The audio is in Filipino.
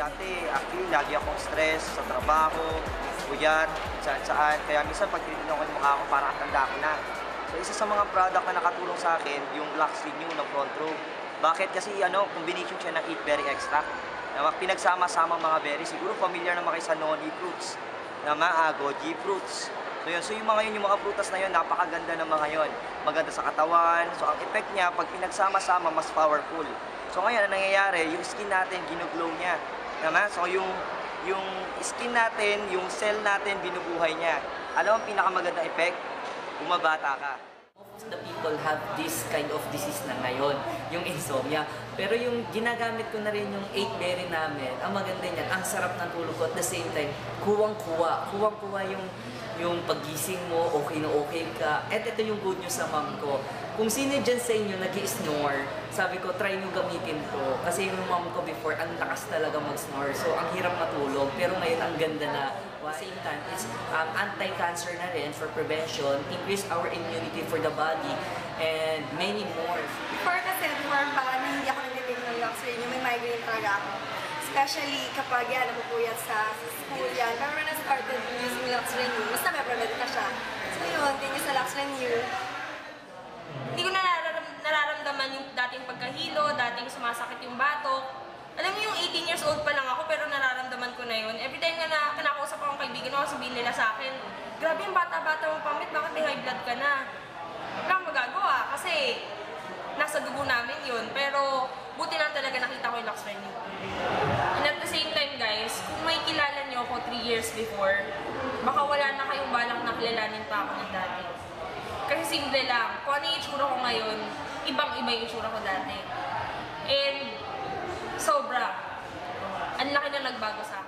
dati, actually, lagi akong stress sa trabaho, puyat, saan-saan. Kaya minsan pag tinitignan ko yung mukha ko, parang tanda ko na. So, isa sa mga product na nakatulong sa akin, yung Lux Renew ng Front Row. Bakit? Kasi combination siya ng Eat Berry Extract. Na pinagsama-sama mga berry. Siguro familiar naman kayo sa noni fruits, na mga goji fruits. So yun, yung mga yun, yung mga prutas na yun, napakaganda ng mga yun. Maganda sa katawan. So ang effect niya, pag pinagsama-sama, mas powerful. So ngayon, ang nangyayari, yung skin natin, ginuglow niya. Tama? So yung skin natin, yung cell natin, binubuhay niya. Alam mo ang pinakamagandang effect? Bumabata ka. Most of the people have this kind of disease na ngayon, yung insomnia. Pero yung ginagamit ko na rin yung 8 berry namin, ang maganda niyan, ang sarap ng tulog ko at the same time, kuwang-kuwa. Kuwang-kuwa yung paggising mo, okay na okay ka. At ito yung good news sa mom ko. Kung sino dyan sa inyo nag-i-snore, sabi ko, try nyo gamitin to. Kasi yung mom ko before, ang lakas talaga mag-snore. So, ang hirap matulog. Pero ngayon, ang ganda na. At the same time, it's anti-cancer na rin for prevention, increase our immunity for the body, and many more. Before pa na hindi ako nag-take ng Lux Renew, may migraine talaga ako. Especially kapag yan, napupuyat sa school yan. Pero when I started using Lux Renew, mas na-prevent na siya. So yun, thank you sa Lux Renew. Hindi ko nararamdaman yung dating pagkahilo, dating sumasakit yung batok. Alam mo yung 18 years old pa lang ako pero nararamdaman ko na yun. Every time na kinakausap akong kaibigan ko, sabihin nila sa akin, grabe yung bata-bata mong pamit, bakit may high blood ka na? Wala akong magagawa kasi nasa dugo namin yun. Pero buti lang talaga nakita ko yung Lux Renew. And at the same time guys, kung may kilala nyo ako 3 years before, baka wala na kayong balak na kilalanin pa ako ng dati. Kasi simple lang, kung ano yung itsura ko ngayon, ibang-iba yung itsura ko dati. And sobra. Ang laki na nagbago sa akin.